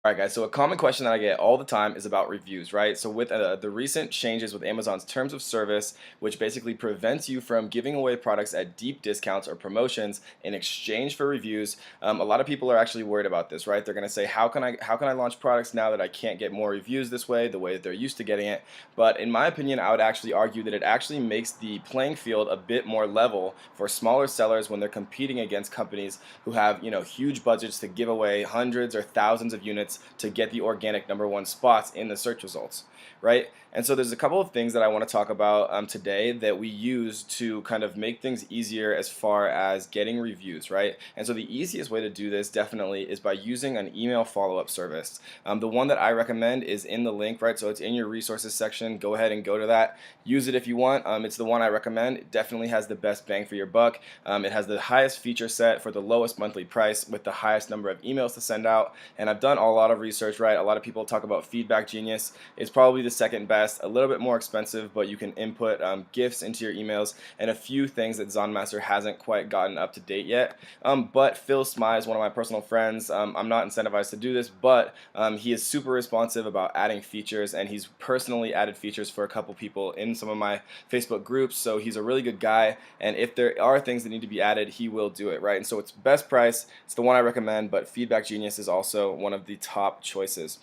All right, guys. So a common question that I get all the time is about reviews, right? So with the recent changes with Amazon's terms of service, which basically prevents you from giving away products at deep discounts or promotions in exchange for reviews, a lot of people are actually worried about this, right? They're going to say, how can I launch products now that I can't get more reviews this way, the way that they're used to getting it? But in my opinion, I would actually argue that it actually makes the playing field a bit more level for smaller sellers when they're competing against companies who have huge budgets to give away hundreds or thousands of units to get the organic #1 spots in the search results, right? And so there's a couple of things that I want to talk about today that we use to kind of make things easier as far as getting reviews, right? And so the easiest way to do this definitely is by using an email follow-up service. The one that I recommend is in the link, right? So it's in your resources section. Go ahead and go to that. Use it if you want. It's the one I recommend. It definitely has the best bang for your buck. It has the highest feature set for the lowest monthly price with the highest number of emails to send out. And I've done a lot of research, right? A lot of people talk about Feedback Genius. It's probably the second best, a little bit more expensive, but you can input GIFs into your emails and a few things that Zonmaster hasn't quite gotten up to date yet. But Phil Smythe is one of my personal friends. I'm not incentivized to do this, but he is super responsive about adding features, and he's personally added features for a couple people in some of my Facebook groups. So he's a really good guy, and if there are things that need to be added, he will do it, right? And so it's best price. It's the one I recommend, but Feedback Genius is also one of the top choices,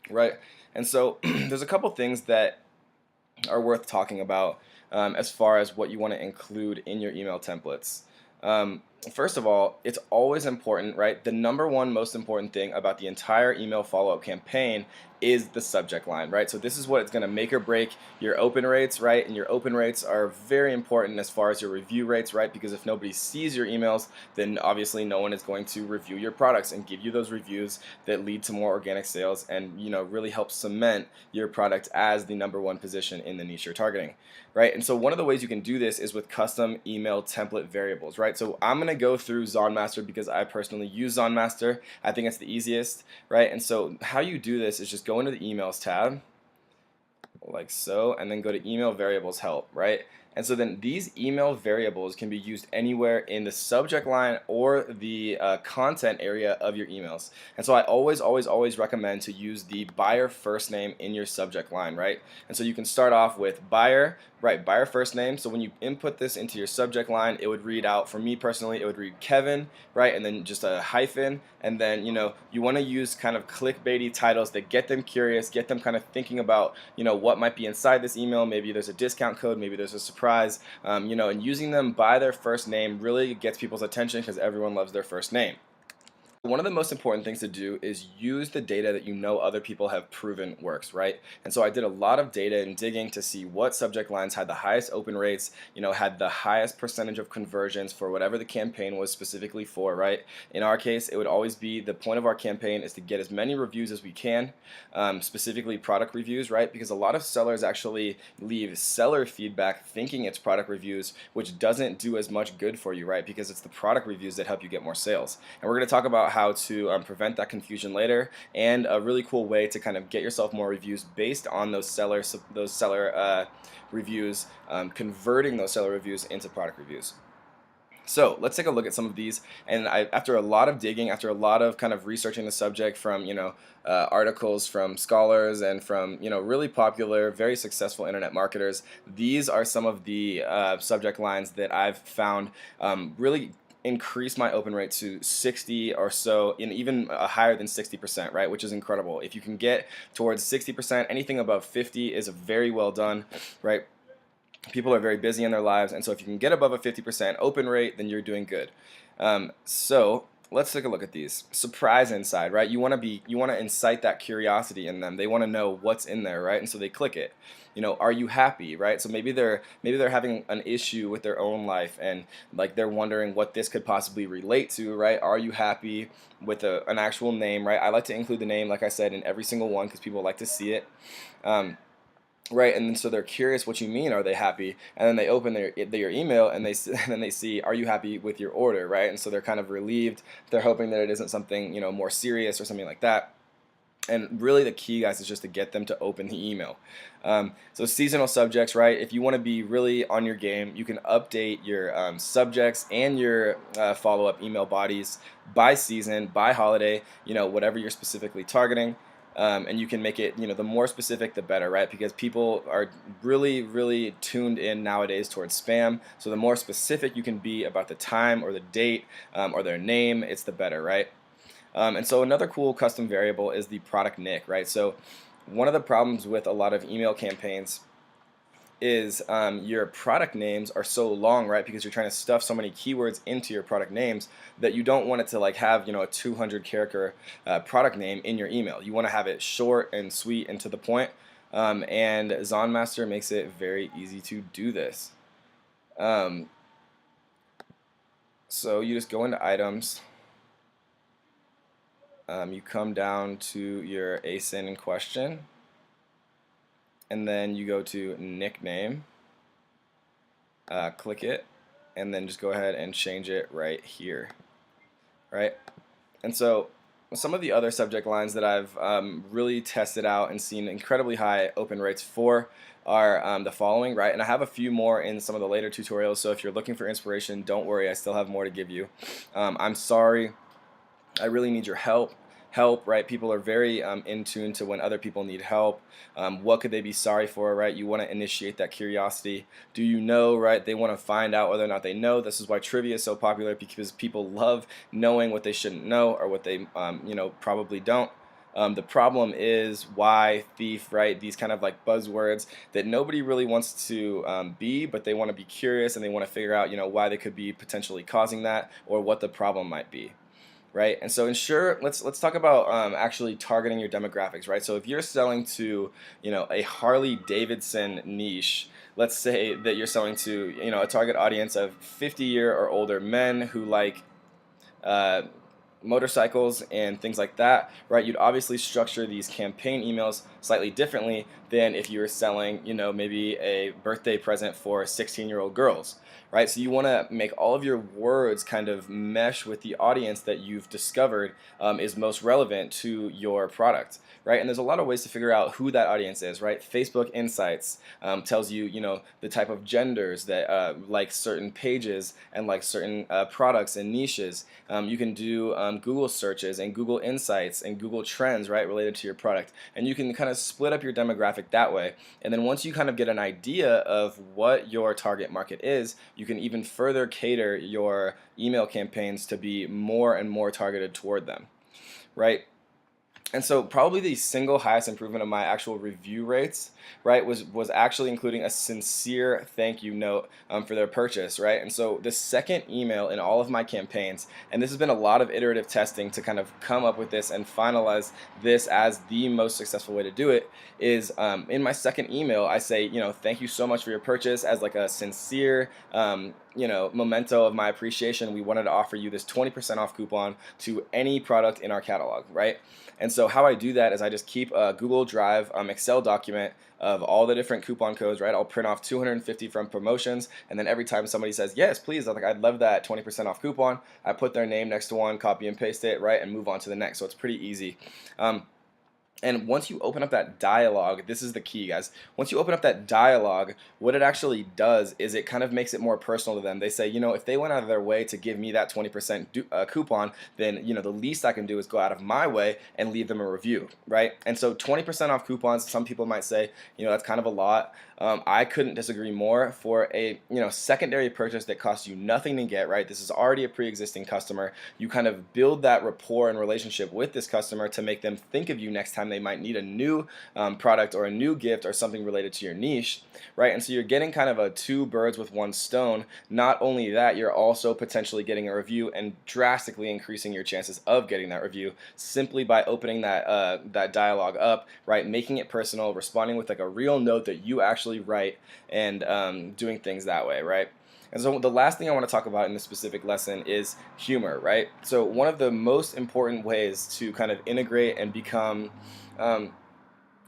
right? And so there's a couple things that are worth talking about as far as what you want to include in your email templates. First of all, it's always important, right? The #1 most important thing about the entire email follow-up campaign is the subject line, right? So this is what it's going to make or break your open rates, right? And your open rates are very important as far as your review rates, right? Because if nobody sees your emails, then obviously no one is going to review your products and give you those reviews that lead to more organic sales and really help cement your product as the #1 position in the niche you're targeting, right? And so one of the ways you can do this is with custom email template variables, right? So I'm going to go through Zonmaster because I personally use Zonmaster. I think it's the easiest, right? And so how you do this is just go into the emails tab like so, and then go to email variables help, right? And so then these email variables can be used anywhere in the subject line or the content area of your emails. And so I always recommend to use the buyer first name in your subject line, right? And so you can start off with buyer, right, buyer first name. So when you input this into your subject line, it would read out, for me personally, it would read Kevin, right, and then just a hyphen. And then you want to use kind of clickbaity titles that get them curious, get them kind of thinking about what might be inside this email. Maybe there's a discount code, maybe there's a surprise, and using them by their first name really gets people's attention because everyone loves their first name. One of the most important things to do is use the data that other people have proven works, right? And so I did a lot of data and digging to see what subject lines had the highest open rates, had the highest percentage of conversions for whatever the campaign was specifically for, right? In our case, it would always be the point of our campaign is to get as many reviews as we can, specifically product reviews, right? Because a lot of sellers actually leave seller feedback thinking it's product reviews, which doesn't do as much good for you, right? Because it's the product reviews that help you get more sales. And we're going to talk about how to prevent that confusion later, and a really cool way to kind of get yourself more reviews based on those seller reviews, converting those seller reviews into product reviews. So let's take a look at some of these. And after a lot of digging, after a lot of kind of researching the subject from articles from scholars and from really popular, very successful internet marketers, these are some of the subject lines that I've found really increase my open rate to 60 or so, and even higher than 60%, right? Which is incredible. If you can get towards 60%, anything above 50 is very well done, right? People are very busy in their lives, and so if you can get above a 50% open rate, then you're doing good. So let's take a look at these. Surprise inside, right? You want to incite that curiosity in them. They want to know what's in there, right? And so they click it. Are you happy, right? So maybe they're having an issue with their own life, and like they're wondering what this could possibly relate to, right? Are you happy with an actual name, right? I like to include the name, like I said, in every single one because people like to see it. Right, and then so they're curious what you mean. Are they happy? And then they open your email and and then they see, are you happy with your order, right? And so they're kind of relieved. They're hoping that it isn't something more serious or something like that. And really the key, guys, is just to get them to open the email. So seasonal subjects, right? If you want to be really on your game, you can update your subjects and your follow-up email bodies by season, by holiday, whatever you're specifically targeting. And you can make it, the more specific, the better, right? Because people are really, really tuned in nowadays towards spam. So the more specific you can be about the time or the date or their name, it's the better, right? And so another cool custom variable is the product nick, right? So one of the problems with a lot of email campaigns is your product names are so long, right? Because you're trying to stuff so many keywords into your product names that you don't want it to like have, a 200 character product name in your email. You want to have it short and sweet and to the point. And Zonmaster makes it very easy to do this. So you just go into items. You come down to your ASIN in question, and then you go to nickname, click it, and then just go ahead and change it right here, right? And so some of the other subject lines that I've really tested out and seen incredibly high open rates for are the following, right? And I have a few more in some of the later tutorials, so if you're looking for inspiration, don't worry, I still have more to give you. I'm sorry, I really need your help, right? People are very in tune to when other people need help. What could they be sorry for, right? You want to initiate that curiosity. Do you know, right? They want to find out whether or not they know. This is why trivia is so popular, because people love knowing what they shouldn't know or what they, probably don't. The problem is why, thief, right? These kind of like buzzwords that nobody really wants to be, but they want to be curious and they want to figure out, why they could be potentially causing that or what the problem might be. Right, and so let's talk about actually targeting your demographics, right? So if you're selling to a Harley Davidson niche, let's say that you're selling to a target audience of 50-year or older men who like uh, motorcycles and things like that, right? You'd obviously structure these campaign emails slightly differently than if you were selling, maybe a birthday present for 16-year-old girls, right? So you want to make all of your words kind of mesh with the audience that you've discovered is most relevant to your product, right? And there's a lot of ways to figure out who that audience is, right? Facebook Insights tells you, the type of genders that like certain pages and like certain products and niches. You can do Google searches and Google Insights and Google Trends, right, related to your product. And you can kind of split up your demographic that way. And then once you kind of get an idea of what your target market is, you can even further cater your email campaigns to be more and more targeted toward them, right? And so probably the single highest improvement of my actual review rates, right, was actually including a sincere thank you note for their purchase, right? And so the second email in all of my campaigns, and this has been a lot of iterative testing to kind of come up with this and finalize this as the most successful way to do it, is in my second email, I say, thank you so much for your purchase as like a sincere, memento of my appreciation. We wanted to offer you this 20% off coupon to any product in our catalog, right? And so how I do that is I just keep a Google Drive Excel document of all the different coupon codes, right? I'll print off 250 from promotions, and then every time somebody says, yes, please, I'd love that 20% off coupon, I put their name next to one, copy and paste it, right, and move on to the next. So it's pretty easy. And once you open up that dialogue, this is the key, guys. Once you open up that dialogue, what it actually does is it kind of makes it more personal to them. They say, if they went out of their way to give me that 20% coupon, then, the least I can do is go out of my way and leave them a review, right? And so 20% off coupons, some people might say, that's kind of a lot. I couldn't disagree more. For a secondary purchase that costs you nothing to get, right? This is already a pre-existing customer. You kind of build that rapport and relationship with this customer to make them think of you next time they might need a new product or a new gift or something related to your niche, right? And so you're getting kind of a two birds with one stone. Not only that, you're also potentially getting a review and drastically increasing your chances of getting that review simply by opening that dialogue up, right? Making it personal, responding with like a real note that you actually write, and doing things that way, right? And so the last thing I want to talk about in this specific lesson is humor, right? So one of the most important ways to kind of integrate and become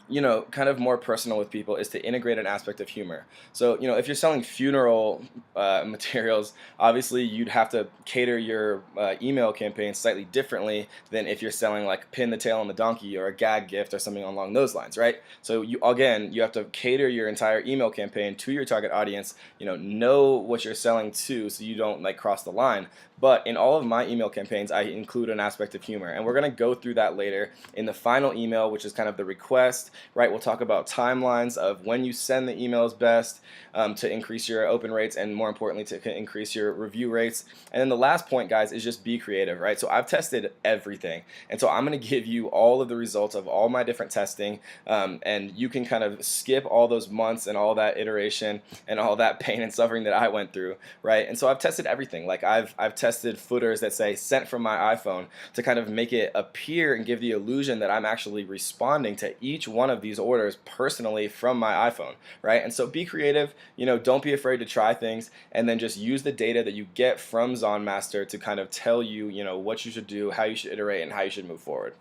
kind of more personal with people is to integrate an aspect of humor. So, if you're selling funeral materials, obviously you'd have to cater your email campaign slightly differently than if you're selling like pin the tail on the donkey or a gag gift or something along those lines, right? So you have to cater your entire email campaign to your target audience. Know what you're selling to, so you don't like cross the line. But in all of my email campaigns, I include an aspect of humor, and we're gonna go through that later in the final email, which is kind of the request, right? We'll talk about timelines of when you send the emails best, to increase your open rates, and more importantly to increase your review rates. And then the last point, guys, is just be creative, right? So I've tested everything, and so I'm going to give you all of the results of all my different testing, and you can kind of skip all those months and all that iteration and all that pain and suffering that I went through, right? And so I've tested everything. Like I've tested footers that say sent from my iPhone to kind of make it appear and give the illusion that I'm actually responding to each one of these orders personally from my iPhone, right? And so be creative, don't be afraid to try things, and then just use the data that you get from ZonMaster to kind of tell you, what you should do, how you should iterate, and how you should move forward.